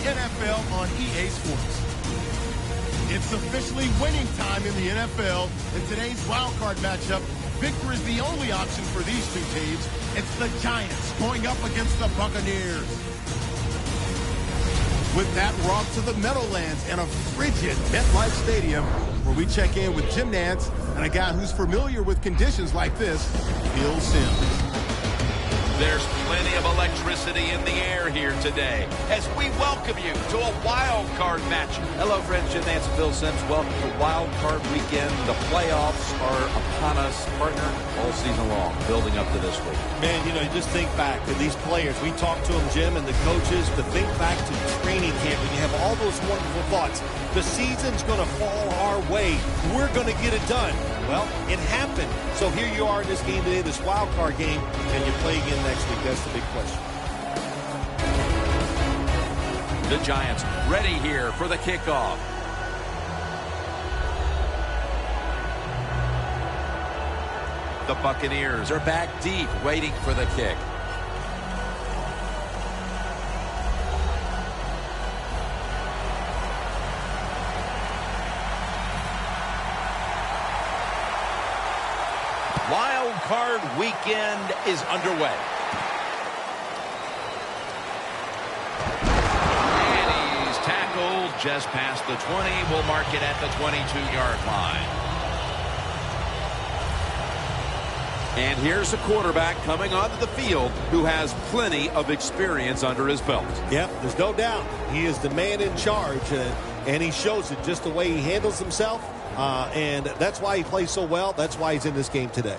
NFL on EA Sports. It's officially winning time in the NFL. In today's wild card matchup, victory is the only option for these two teams. It's the Giants going up against the Buccaneers. With that, we're off to the Meadowlands and a frigid MetLife Stadium, where we check in with Jim Nantz and a guy who's familiar with conditions like this, Bill Sims. There's plenty of electricity in the air here today as we welcome you to a wild card match. Hello, friends. Jim Nantz and Bill Sims. Welcome to Wild Card Weekend. The playoffs are upon us, partner, all season long, building up to this week. Man, you know, you just think back to these players. We talked to them, Jim, and the coaches, to think back to training camp, and you have all those wonderful thoughts. The season's going to fall our way. We're going to get it done. Well, it happened. So here you are in this game today, this wild card game, and you play again next week. That's the big question. The Giants ready here for the kickoff. The Buccaneers are back deep, waiting for the kick. Wild Card Weekend is underway. And he's tackled just past the 20. We'll mark it at the 22-yard line. And here's a quarterback coming onto the field who has plenty of experience under his belt. Yep, there's no doubt. He is the man in charge, and he shows it just the way he handles himself. And that's why he plays so well. That's why he's in this game today.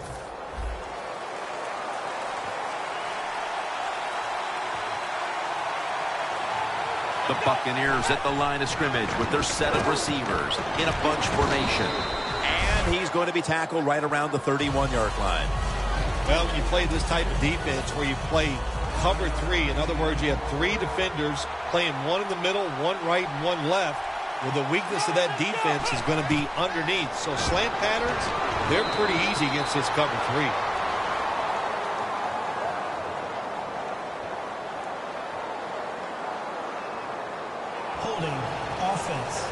The Buccaneers at the line of scrimmage with their set of receivers in a bunch formation. And he's going to be tackled right around the 31-yard line. Well, when you play this type of defense where you play cover three, in other words, you have three defenders playing one in the middle, one right, and one left. Well, the weakness of that defense is going to be underneath. So slant patterns, they're pretty easy against this cover three. Holding offense.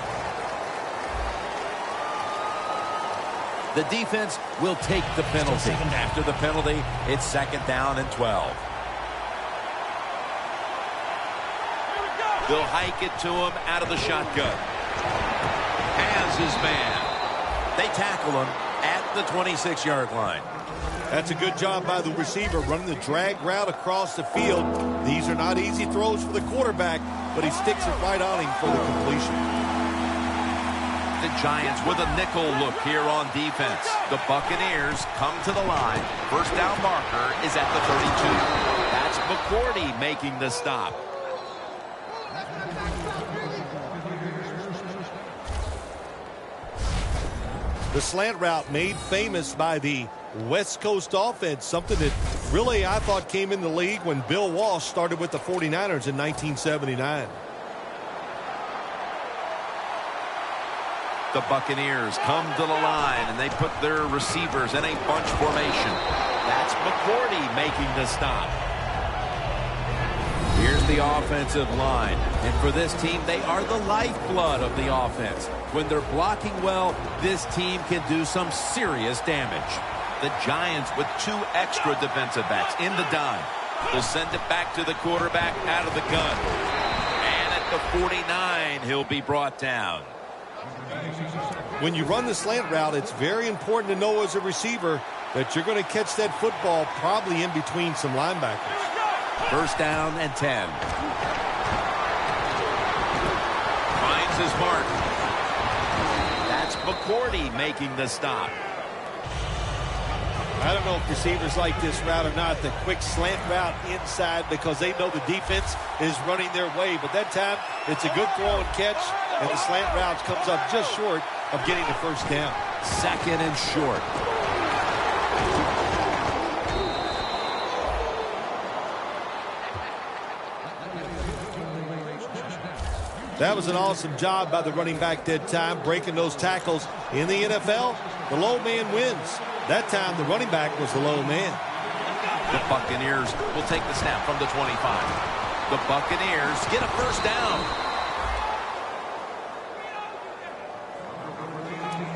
The defense will take the penalty. After the penalty, it's 2nd down and 12. They'll hike it to him out of the shotgun. Has his man. They tackle him at the 26-yard line. That's a good job by the receiver, running the drag route across the field. These are not easy throws for the quarterback, but he sticks it right on him for the completion. The Giants with a nickel look here on defense. The Buccaneers come to the line. First down marker is at the 32. That's McCourty making the stop. The slant route made famous by the West Coast offense, something that really I thought came in the league when Bill Walsh started with the 49ers in 1979. The Buccaneers come to the line, and they put their receivers in a bunch formation. That's McCourty making the stop. Here's the offensive line. And for this team, they are the lifeblood of the offense. When they're blocking well, this team can do some serious damage. The Giants with 2 extra defensive backs in the dime. They'll send it back to the quarterback out of the gun. And at the 49, he'll be brought down. When you run the slant route, it's very important to know as a receiver that you're going to catch that football probably in between some linebackers. First down and 10. Finds his mark. That's McCourty making the stop. I don't know if receivers like this route or not, the quick slant route inside, because they know the defense is running their way. But that time, it's a good throw and catch, and the slant route comes up just short of getting the first down. 2nd and short. That was an awesome job by the running back that time, breaking those tackles. In the NFL, the low man wins. That time, the running back was the low man. The Buccaneers will take the snap from the 25. The Buccaneers get a first down.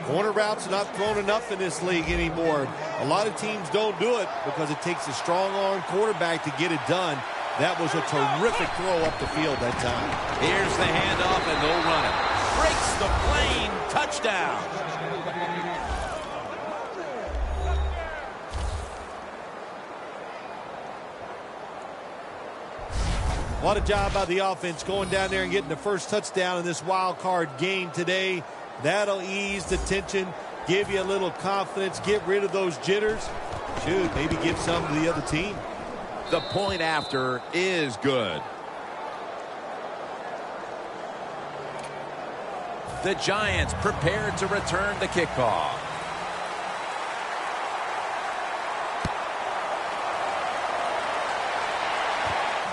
Corner routes are not thrown enough in this league anymore. A lot of teams don't do it because it takes a strong arm quarterback to get it done. That was a terrific throw up the field that time. Here's the handoff, and they'll run it. Breaks the plane. Touchdown. What a job by the offense going down there and getting the first touchdown in this wild card game today. That'll ease the tension, give you a little confidence, get rid of those jitters. Shoot, maybe give some to the other team. The point after is good. The Giants prepared to return the kickoff.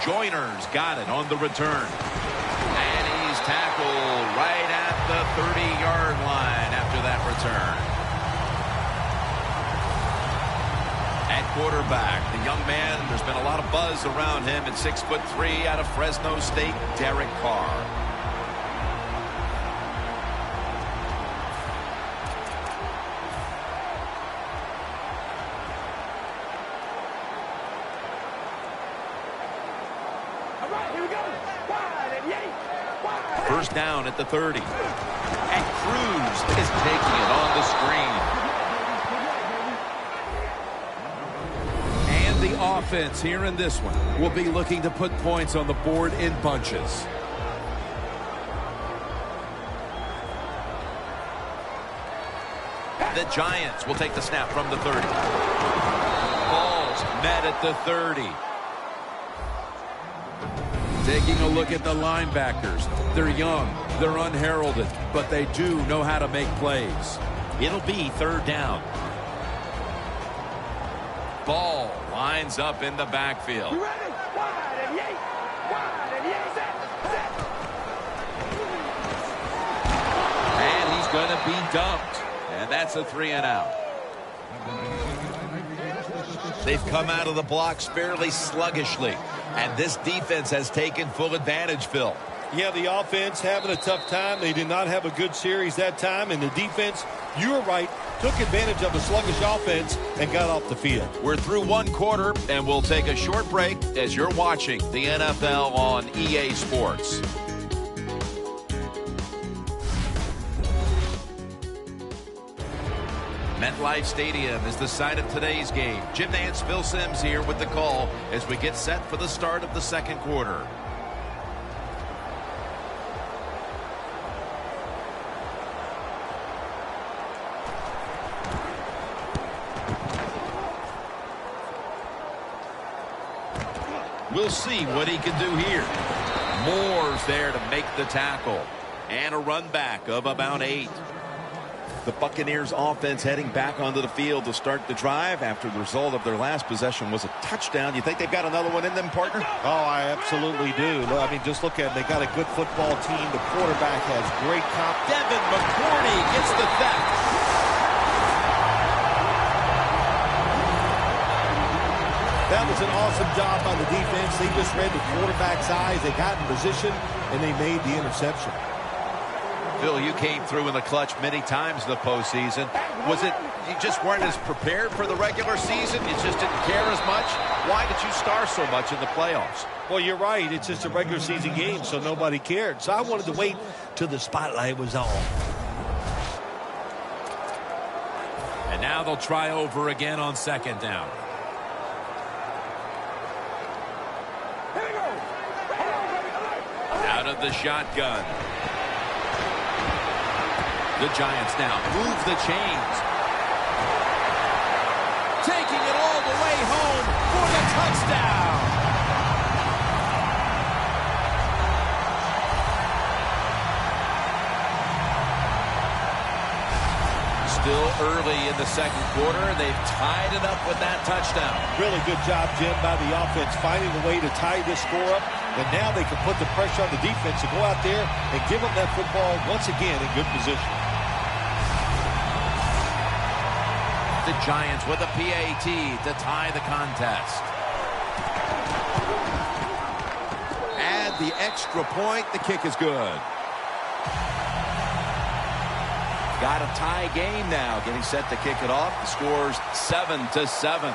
Joyner's got it on the return. And he's tackled right at the 30-yard line after that return. At quarterback, the young man, there's been a lot of buzz around him at 6'3" out of Fresno State, Derek Carr. First down at the 30. And Cruz is taking it on the screen. And the offense here in this one will be looking to put points on the board in bunches. The Giants will take the snap from the 30. Ball's met at the 30. Taking a look at the linebackers. They're young, they're unheralded, but they do know how to make plays. It'll be third down. Ball lines up in the backfield. And he's going to be dumped. And that's a 3-and-out. They've come out of the blocks fairly sluggishly. And this defense has taken full advantage, Phil. Yeah, the offense having a tough time. They did not have a good series that time. And the defense, you were right, took advantage of a sluggish offense and got off the field. We're through one quarter, and we'll take a short break as you're watching the NFL on EA Sports. MetLife Stadium is the site of today's game. Jim Nance, Phil Simms here with the call as we get set for the start of the second quarter. We'll see what he can do here. Moore's there to make the tackle. And a run back of about 8. The Buccaneers offense heading back onto the field to start the drive after the result of their last possession was a touchdown. You think they've got another one in them, partner? Oh, I absolutely do. I mean, just look at it. They got a good football team. The quarterback has great confidence. Devin McCourty gets the theft. That was an awesome job by the defense. They just read the quarterback's eyes. They got in position, and they made the interception. Phil, you came through in the clutch many times in the postseason. Was it you just weren't as prepared for the regular season? You just didn't care as much? Why did you star so much in the playoffs? Well, you're right. It's just a regular season game, so nobody cared. So I wanted to wait till the spotlight was on. And now they'll try over again on second down. Out of the shotgun. The Giants now move the chains. Taking it all the way home for the touchdown. Still early in the second quarter. They've tied it up with that touchdown. Really good job, Jim, by the offense, finding a way to tie this score up. And now they can put the pressure on the defense to go out there and give them that football once again in good position. The Giants with a PAT to tie the contest. get the extra point. The kick is good. Got a tie game now. Getting set to kick it off. The score's 7-7.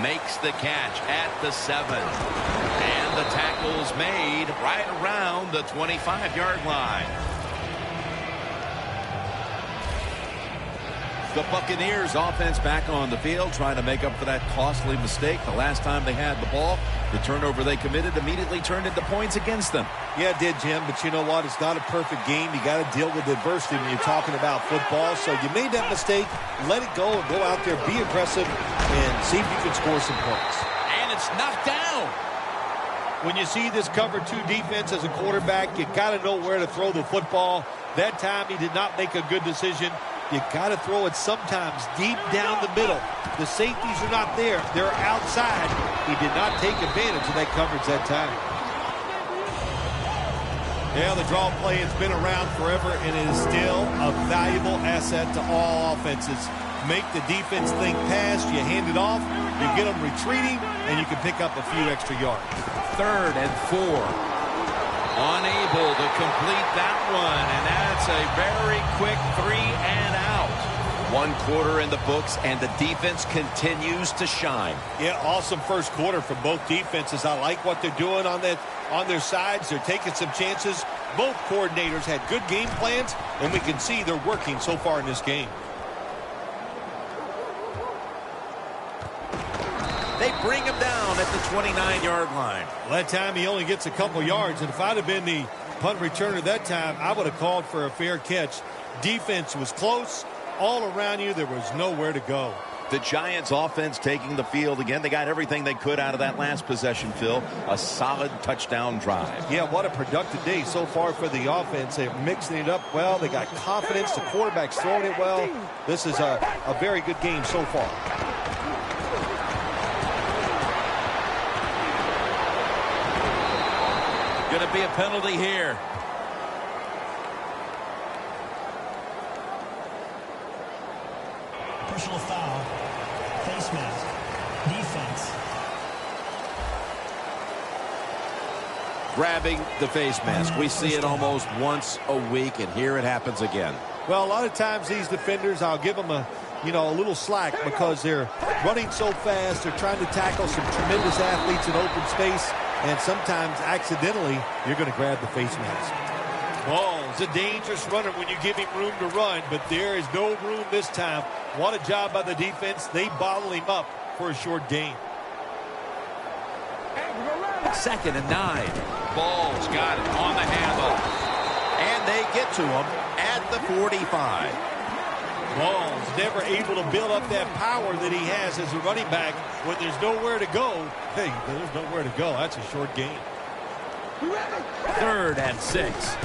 Makes the catch at the 7. And the tackle's made right around the 25-yard line. The Buccaneers offense back on the field, trying to make up for that costly mistake the last time they had the ball. The turnover they committed immediately turned into points against them. Yeah, it did, Jim, but you know what? It's not a perfect game. You got to deal with adversity when you're talking about football. So you made that mistake, let it go, and go out there, be aggressive, and see if you can score some points. And it's knocked down. When you see this cover 2 defense as a quarterback, you got to know where to throw the football. That time he did not make a good decision. You got to throw it sometimes deep down the middle. The safeties are not there. They're outside. He did not take advantage of that coverage that time. Yeah, the draw play has been around forever, and it is still a valuable asset to all offenses. Make the defense think pass, you hand it off, you get them retreating, and you can pick up a few extra yards. 3rd and 4. Unable to complete that one, and that's a very quick 3 and out. 1 quarter in the books, and the defense continues to shine. Yeah, awesome first quarter for both defenses. I like what they're doing on their sides. They're taking some chances. Both coordinators had good game plans, and we can see they're working so far in this game. They bring him down at the 29-yard line. Well, that time he only gets a couple yards, and if I'd have been the punt returner that time, I would have called for a fair catch. Defense was close. All around you, there was nowhere to go. The Giants offense taking the field again. They got everything they could out of that last possession, Phil. A solid touchdown drive. Yeah, what a productive day so far for the offense. They're mixing it up well. They got confidence. The quarterback's throwing it well. This is a very good game so far. Going to be a penalty here. Personal foul. Face mask. Defense. Grabbing the face mask. We see it almost once a week, and here it happens again. Well, a lot of times these defenders, I'll give them a little slack because they're running so fast. They're trying to tackle some tremendous athletes in open space, and sometimes accidentally you're going to grab the face mask. Ball's a dangerous runner when you give him room to run, but there is no room this time. What a job by the defense. They bottle him up for a short gain. 2nd and 9. Ball's got it on the handle. And they get to him at the 45. Ball's never able to build up that power that he has as a running back. When there's nowhere to go, hey, there's nowhere to go. That's a short gain. 3rd and 6.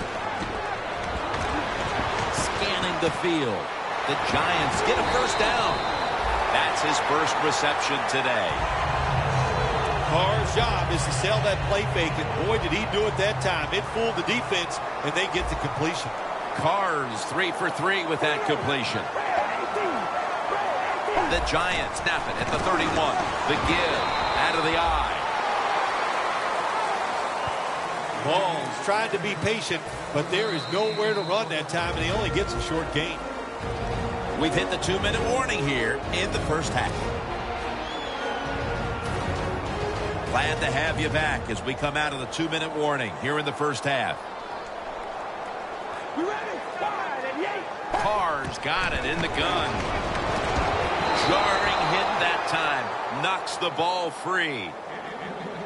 Scanning the field. The Giants get a first down. That's his first reception today. Carr's job is to sell that play fake, and boy, did he do it that time. It fooled the defense, and they get the completion. Carr's 3 for 3 with that completion. The Giants snap it at the 31. The give out of the eye. Ball's trying to be patient, but there is nowhere to run that time, and he only gets a short gain. We've hit the 2-minute warning here in the first half. Glad to have you back as we come out of the 2-minute warning here in the first half. Carr's got it in the gun. Jarring hit that time. Knocks the ball free.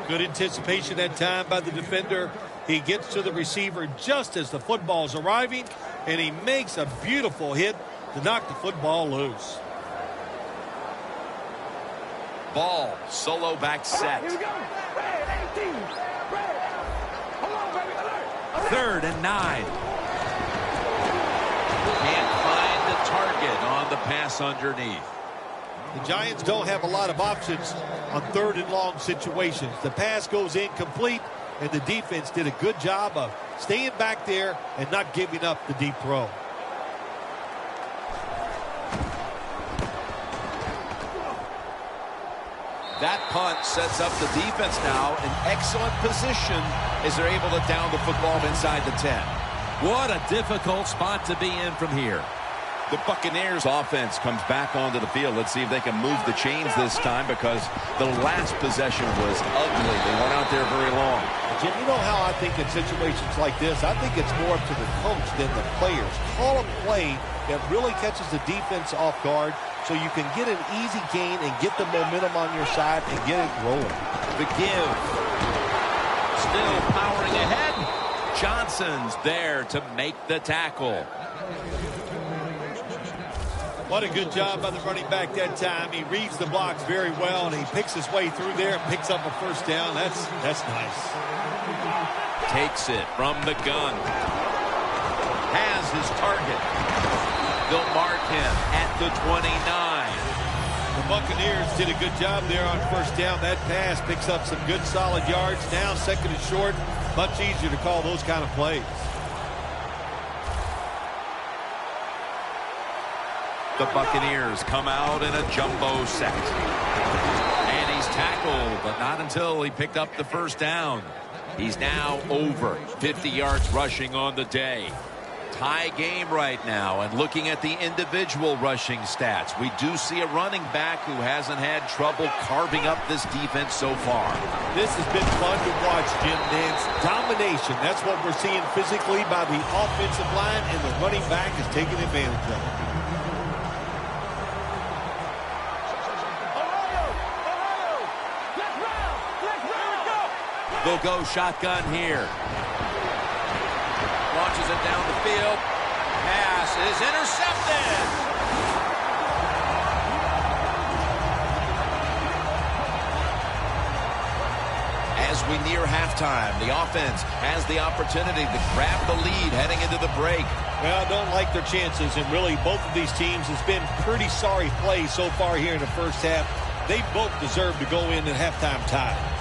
Good anticipation that time by the defender. He gets to the receiver just as the football's arriving, and he makes a beautiful hit to knock the football loose. Ball, solo back set. 3rd and 9. Can't find the target on the pass underneath. The Giants don't have a lot of options on 3rd and long situations. The pass goes incomplete, and the defense did a good job of staying back there and not giving up the deep throw. That punt sets up the defense now in excellent position as they're able to down the football inside the 10. What a difficult spot to be in from here. The Buccaneers offense comes back onto the field. Let's see if they can move the chains this time, because the last possession was ugly. They weren't out there very long. Jim, you know how I think in situations like this, I think it's more up to the coach than the players. Call a play that really catches the defense off guard so you can get an easy gain and get the momentum on your side and get it rolling. The give. Still powering ahead. Johnson's there to make the tackle. What a good job by the running back that time. He reads the blocks very well, and he picks his way through there and picks up a first down. That's nice. Takes it from the gun. Has his target. They'll mark him at the 29. The Buccaneers did a good job there on first down. That pass picks up some good solid yards. Now second and short. Much easier to call those kind of plays. The Buccaneers come out in a jumbo set. And he's tackled, but not until he picked up the first down. He's now over 50 yards rushing on the day. Tie game right now, and looking at the individual rushing stats, we do see a running back who hasn't had trouble carving up this defense so far. This has been fun to watch, Jim Nance. Domination, that's what we're seeing physically by the offensive line, and the running back is taking advantage of it. They'll go shotgun here. Launches it down the field. Pass is intercepted. As we near halftime, the offense has the opportunity to grab the lead heading into the break. Well, I don't like their chances, and really both of these teams has been pretty sorry play so far here in the first half. They both deserve to go in at halftime tie.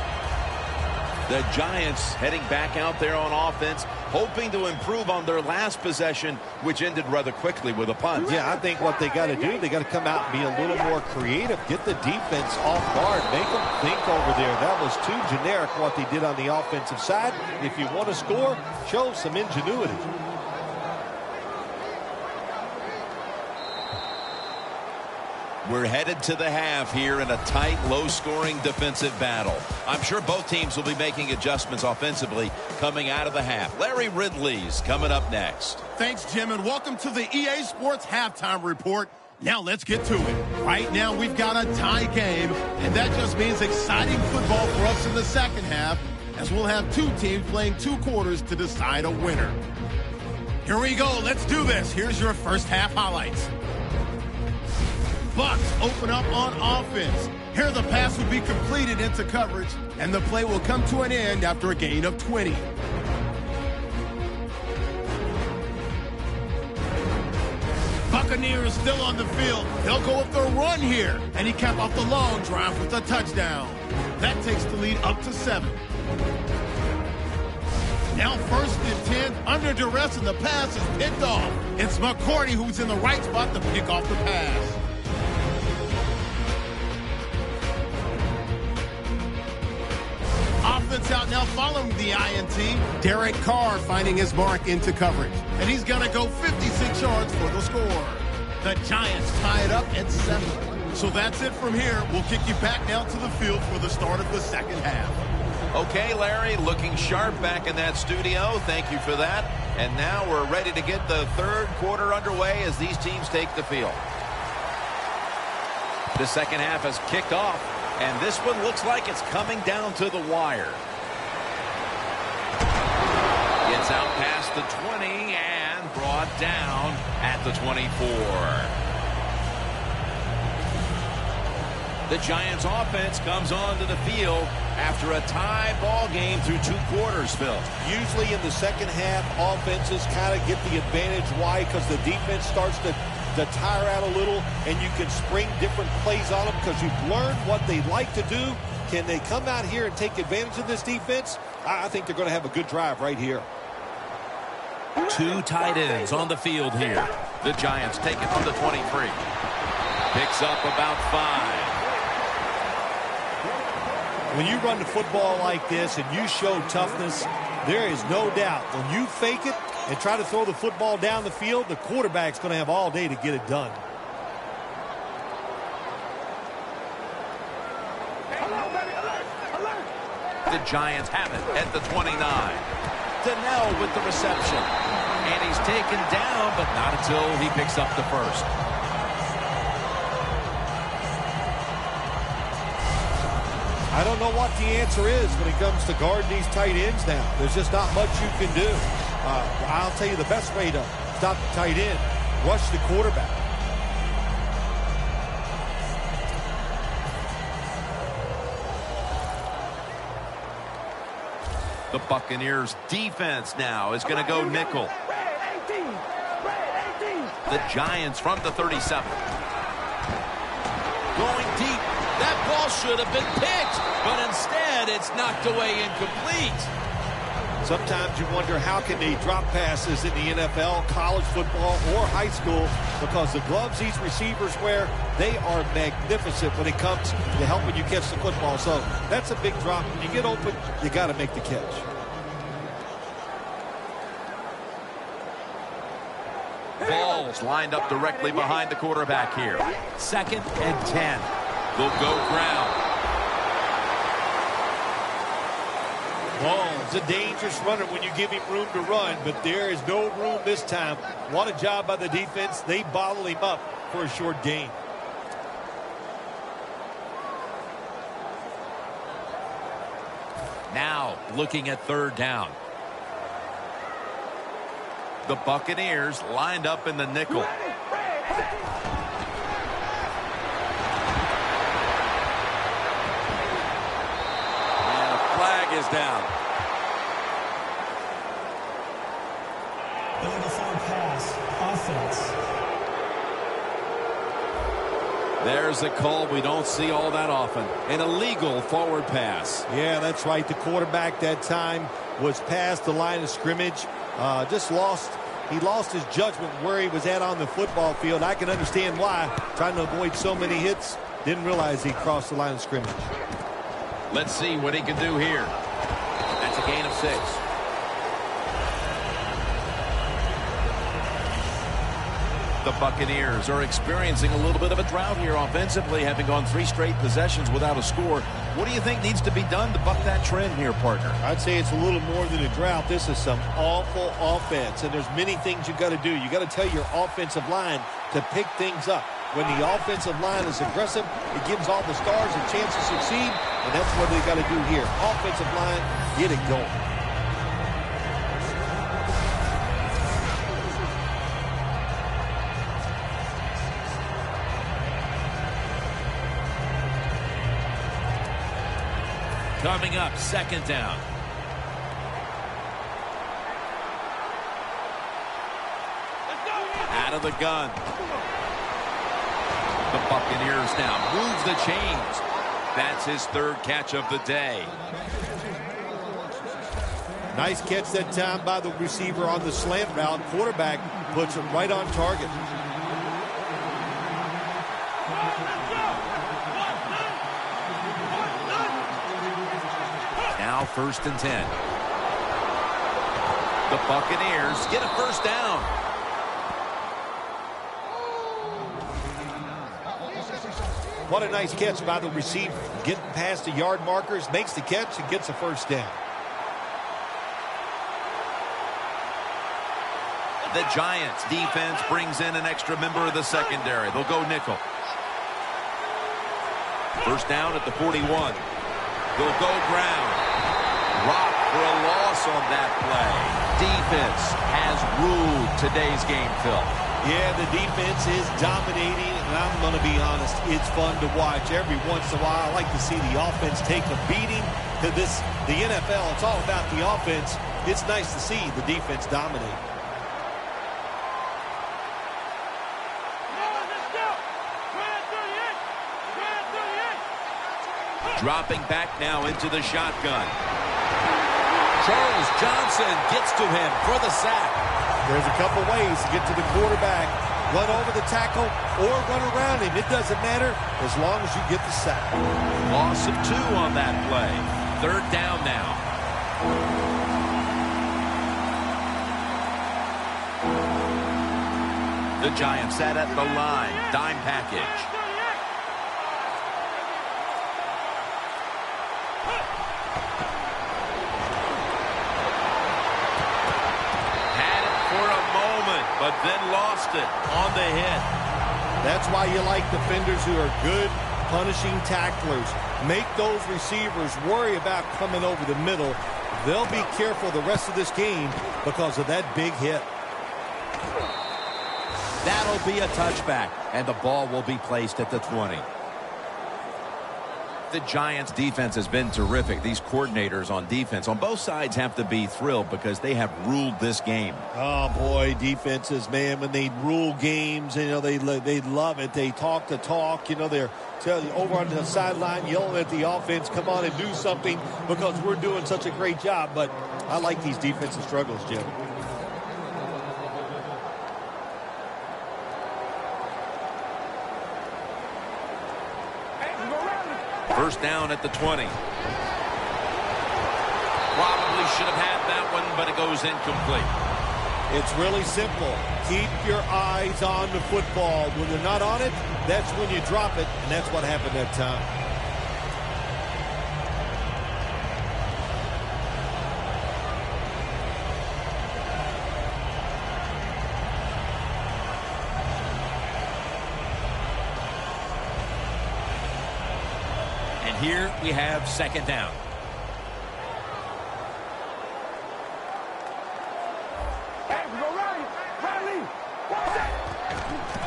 The Giants heading back out there on offense, hoping to improve on their last possession, which ended rather quickly with a punt. Yeah, I think what they got to do, they got to come out and be a little more creative, get the defense off guard, make them think over there. That was too generic what they did on the offensive side. If you want to score, show some ingenuity. We're headed to the half here in a tight, low-scoring defensive battle. I'm sure both teams will be making adjustments offensively coming out of the half. Larry Ridley's coming up next. Thanks, Jim, and welcome to the EA Sports Halftime Report. Now let's get to it. Right now, we've got a tie game, and that just means exciting football for us in the second half, as we'll have two teams playing 2 quarters to decide a winner. Here we go. Let's do this. Here's your first half highlights. Bucs open up on offense. Here the pass will be completed into coverage, and the play will come to an end after a gain of 20. Buccaneers still on the field. They'll go with their run here, and he capped off the long drive with a touchdown. That takes the lead up to 7. Now 1st and 10, under duress, and the pass is picked off. It's McCourty who's in the right spot to pick off the pass. Offense out now following the INT. Derek Carr finding his mark into coverage. And he's going to go 56 yards for the score. The Giants tie it up at 7. So that's it from here. We'll kick you back now to the field for the start of the second half. Okay, Larry, looking sharp back in that studio. Thank you for that. And now we're ready to get the third quarter underway as these teams take the field. The second half has kicked off. And this one looks like it's coming down to the wire. Gets out past the 20 and brought down at the 24. The Giants offense comes onto the field after a tie ball game through 2 quarters, Phil. Usually in the second half, offenses kind of get the advantage. Why? Because the defense starts to tire out a little, and you can spring different plays on them because you've learned what they like to do. Can they come out here and take advantage of this defense? I think they're going to have a good drive right here. 2 tight ends on the field here. The Giants take it from the 23. Picks up about 5. When you run the football like this and you show toughness, there is no doubt when you fake it and try to throw the football down the field, the quarterback's going to have all day to get it done. The Giants have it at the 29. Donnell with the reception. And he's taken down, but not until he picks up the first. I don't know what the answer is when it comes to guarding these tight ends now. There's just not much you can do. I'll tell you the best way to stop the tight end, rush the quarterback. The Buccaneers defense now is going to go nickel. The Giants from the 37. Going deep. That ball should have been picked, but instead it's knocked away incomplete. Sometimes you wonder how can they drop passes in the NFL, college football, or high school, because the gloves these receivers wear, they are magnificent when it comes to helping you catch the football. So that's a big drop. When you get open, you got to make the catch. Balls lined up directly behind the quarterback here. 2nd and 10. They'll go ground. Ball's a dangerous runner when you give him room to run, but there is no room this time. What a job by the defense. They bottle him up for a short gain. Now looking at 3rd down. The Buccaneers lined up in the nickel. And a flag is down. Illegal forward pass. Offense. There's a call we don't see all that often. An illegal forward pass. Yeah, that's right. The quarterback that time was past the line of scrimmage. He lost his judgment where he was at on the football field. I can understand why. Trying to avoid so many hits. Didn't realize he crossed the line of scrimmage. Let's see what he can do here. That's a gain of 6. The Buccaneers are experiencing a little bit of a drought here offensively, having gone 3 straight possessions without a score. What do you think needs to be done to buck that trend here, partner? I'd say it's a little more than a drought. This is some awful offense, and there's many things you got to do. You got to tell your offensive line to pick things up. When the offensive line is aggressive, it gives all the stars a chance to succeed, and that's what they got to do here. Offensive line, get it going. Coming up, 2nd down. Out of the gun. The Buccaneers now move the chains. That's his 3rd catch of the day. Nice catch that time by the receiver on the slant route. Quarterback puts it right on target. Now 1st and 10. The Buccaneers get a 1st down. What a nice catch by the receiver. Getting past the yard markers, makes the catch, and gets a 1st down. The Giants defense brings in an extra member of the secondary. They'll go nickel. 1st down at the 41. They'll go ground. Rock for a loss on that play. Defense has ruled today's game, Phil. Yeah, the defense is dominating, and I'm going to be honest, it's fun to watch. Every once in a while, I like to see the offense take a beating. To the NFL, it's all about the offense. It's nice to see the defense dominate. Dropping back now into the shotgun. Charles Johnson gets to him for the sack. There's a couple ways to get to the quarterback. run over the tackle, or run around him. It doesn't matter as long as you get the sack. Loss of 2 on that play. 3rd down now. The Giants set at the line. Dime package. Had it for a moment, but then lost it on the hit. That's why you like defenders who are good punishing tacklers. Make those receivers worry about coming over the middle. They'll be careful the rest of this game because of that big hit. That'll be a touchback, and the ball will be placed at the 20. The Giants' defense has been terrific. These coordinators on defense on both sides have to be thrilled because they have ruled this game. Oh, boy, defenses, man, when they rule games, you know, they love it. They talk the talk. You know, they're over on the sideline yelling at the offense, come on and do something because we're doing such a great job. But I like these defensive struggles, Jim. First down at the 20. Probably should have had that one, but it goes incomplete. It's really simple. Keep your eyes on the football. When they're not on it, that's when you drop it, and that's what happened that time. And here we have 2nd down.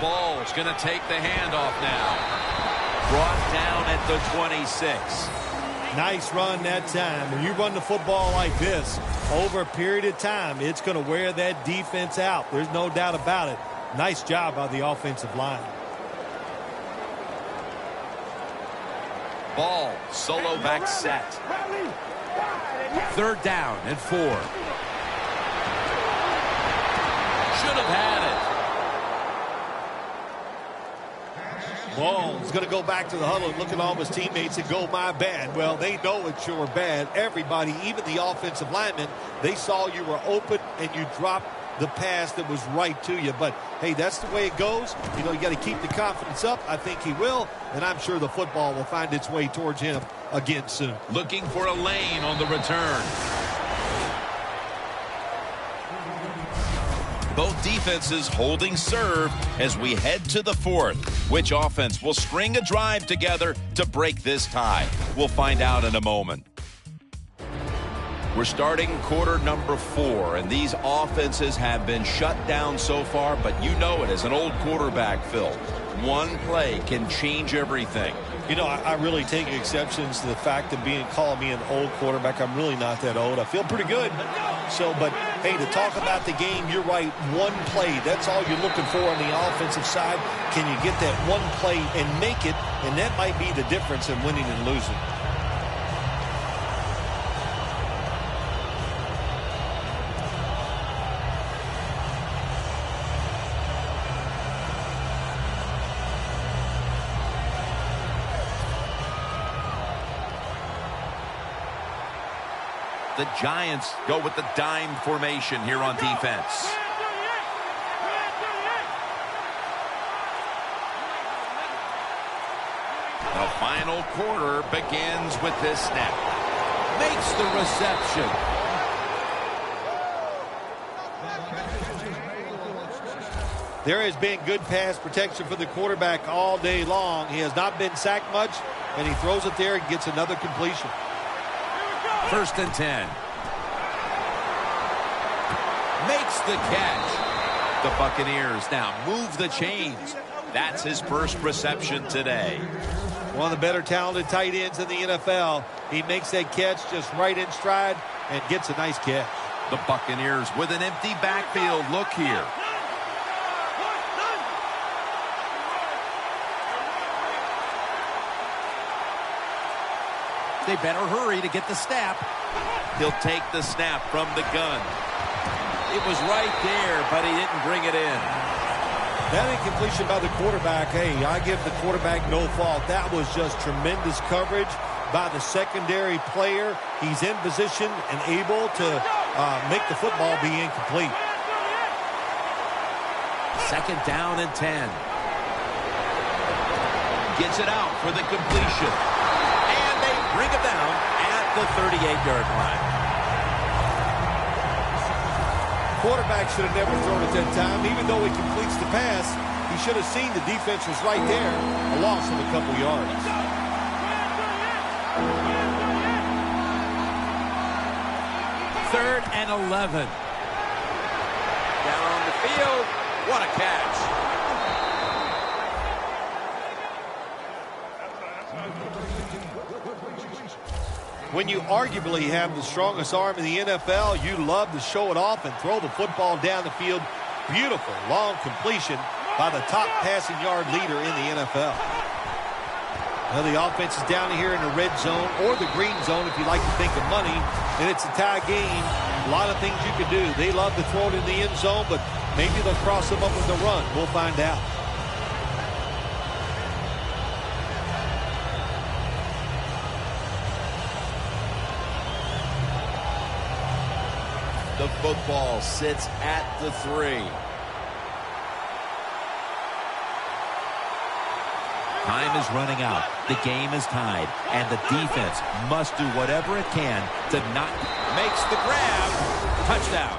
Ball's going to take the handoff now. Brought down at the 26. Nice run that time. When you run the football like this over a period of time, it's going to wear that defense out. There's no doubt about it. Nice job by the offensive line. Ball, solo back set. 3rd down and 4. Should have had it. Ball is going to go back to the huddle and look at all his teammates and go, my bad. Well, they know it's your bad. Everybody, even the offensive linemen, they saw you were open and you dropped the pass that was right to you. But, hey, that's the way it goes. You know, you got to keep the confidence up. I think he will, and I'm sure the football will find its way towards him again soon. Looking for a lane on the return. Both defenses holding serve as we head to the 4th. Which offense will string a drive together to break this tie? We'll find out in a moment. We're starting quarter number 4, and these offenses have been shut down so far, but you know it as an old quarterback, Phil. One play can change everything. You know, I really take exceptions to the fact of calling me an old quarterback. I'm really not that old. I feel pretty good. So, but, hey, to talk about the game, you're right. One play, that's all you're looking for on the offensive side. Can you get that one play and make it? And that might be the difference in winning and losing. The Giants go with the dime formation here on defense. The final quarter begins with this snap. Makes the reception. There has been good pass protection for the quarterback all day long. He has not been sacked much, and he throws it there and gets another completion. 1st and 10. Makes the catch. The Buccaneers now move the chains. That's his first reception today. One of the better talented tight ends in the NFL. He makes that catch just right in stride and gets a nice catch. The Buccaneers with an empty backfield. Look here. They better hurry to get the snap. He'll take the snap from the gun. It was right there, but he didn't bring it in. That incompletion by the quarterback, hey, I give the quarterback no fault. That was just tremendous coverage by the secondary player. He's in position and able to make the football be incomplete. 2nd down and 10. Gets it out for the completion. And they bring him down at the 38-yard line. Quarterback should have never thrown it that time. Even though he completes the pass, he should have seen the defense was right there. A loss of a couple yards. 3rd and 11. Down on the field. What a catch. When you arguably have the strongest arm in the NFL, you love to show it off and throw the football down the field. Beautiful long completion by the top passing yard leader in the NFL. Now the offense is down here in the red zone or the green zone if you like to think of money, and it's a tie game. A lot of things you can do. They love to throw it in the end zone, but maybe they'll cross them up with a run. We'll find out. The football sits at the 3. Time is running out. The game is tied. And the defense must do whatever it can to not... Makes the grab. Touchdown.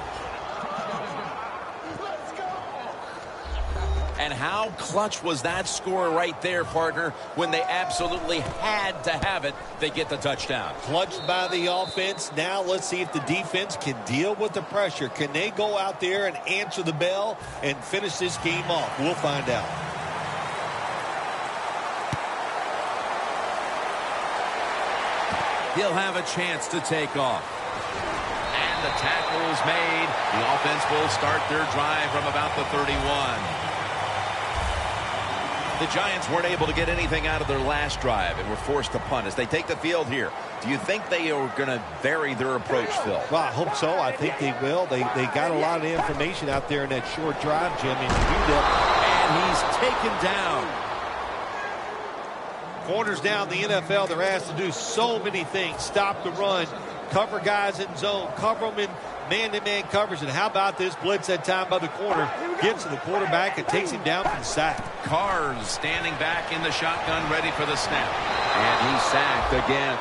And how clutch was that score right there, partner? When they absolutely had to have it, they get the touchdown. Clutched by the offense. Now let's see if the defense can deal with the pressure. Can they go out there and answer the bell and finish this game off? We'll find out. He'll have a chance to take off. And the tackle is made. The offense will start their drive from about the 31. The Giants weren't able to get anything out of their last drive and were forced to punt as they take the field here. Do you think they are going to vary their approach, Phil? Well, I hope so. I think they will. They got a lot of information out there in that short drive, Jim. And he's taken down. Corners down the NFL, they're asked to do so many things. Stop the run, cover guys in zone, cover them in man-to-man coverage. And how about this blitz that time by the corner? Gets to the quarterback and takes him down from the sack. Carr's standing back in the shotgun, ready for the snap. And he's sacked again.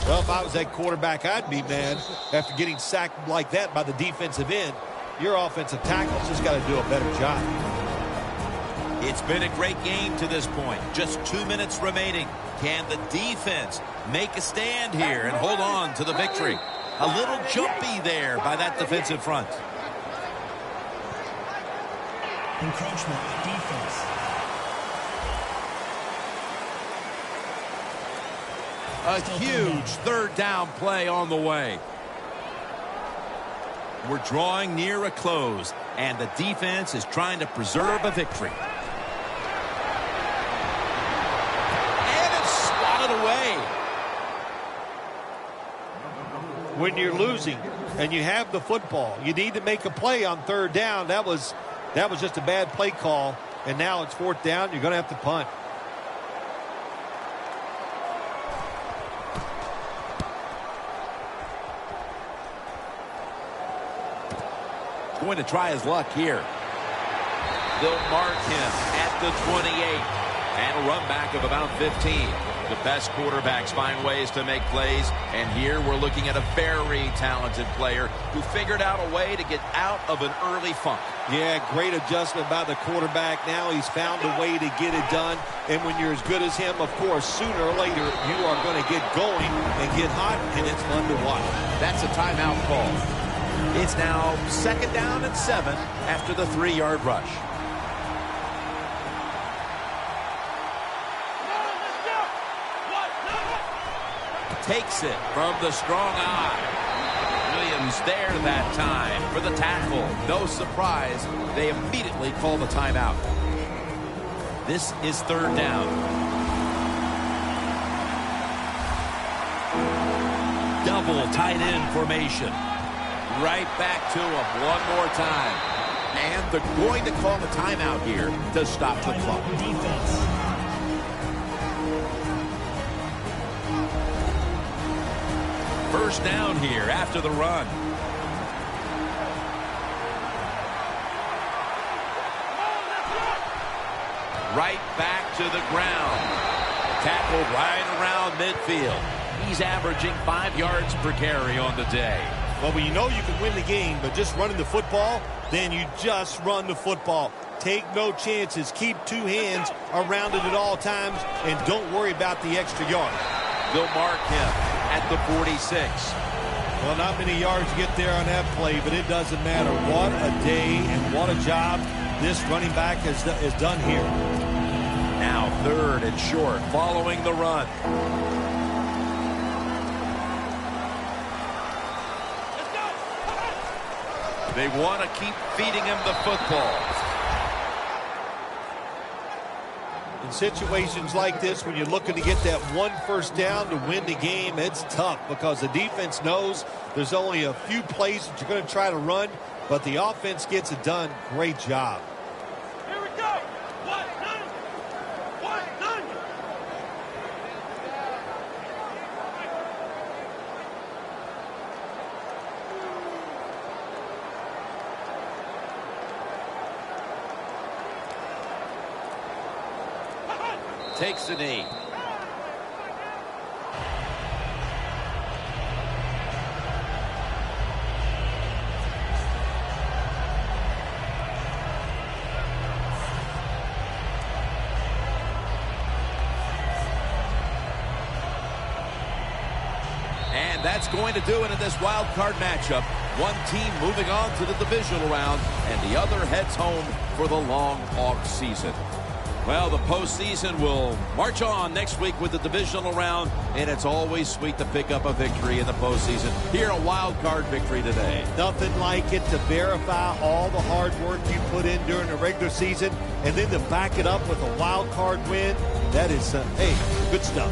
Well, if I was that quarterback, I'd be mad after getting sacked like that by the defensive end. Your offensive tackle's just got to do a better job. It's been a great game to this point. Just 2 minutes remaining. Can the defense make a stand here and hold on to the victory? A little jumpy there by that defensive front. Encroachment, defense. A huge 3rd down play on the way. We're drawing near a close, and the defense is trying to preserve a victory. Away. When you're losing and you have the football, you need to make a play on 3rd down. That was just a bad play call, and now it's 4th down. You're going to have to punt. Going to try his luck here. They'll mark him at the 28 and a run back of about 15. The best quarterbacks find ways to make plays, and here we're looking at a very talented player who figured out a way to get out of an early funk. Yeah, great adjustment by the quarterback. Now he's found a way to get it done, and when you're as good as him, of course, sooner or later you are going to get going and get hot, and it's fun to watch. That's a timeout call. It's now 2nd down and 7 after the 3-yard rush. Takes it from the strong eye. Williams there that time for the tackle. No surprise, they immediately call the timeout. This is 3rd down. Double tight end formation. Right back to him one more time. And they're going to call a timeout here to stop the clock. Defense. First down here after the run. Right back to the ground. Tackled right around midfield. He's averaging 5 yards per carry on the day. Well, when you know you can win the game, but just running the football, then you just run the football. Take no chances. Keep 2 hands around it at all times, and don't worry about the extra yard. They'll mark him at the 46. Well, not many yards to get there on that play, but it doesn't matter. What a day and what a job this running back has done here. Now 3rd and short following the run. They want to keep feeding him the football. In situations like this, when you're looking to get that 1 first down to win the game, it's tough because the defense knows there's only a few plays that you're going to try to run, but the offense gets it done. Great job. Here we go. 1, 9. 1, 9. Takes a knee. And that's going to do it in this wild card matchup. One team moving on to the divisional round, and the other heads home for the long off season. Well, the postseason will march on next week with the divisional round, and it's always sweet to pick up a victory in the postseason. Here, a wild card victory today. Nothing like it to verify all the hard work you put in during the regular season, and then to back it up with a wild card win. That is, hey, good stuff.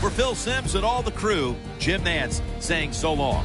For Phil Simms and all the crew, Jim Nantz saying so long.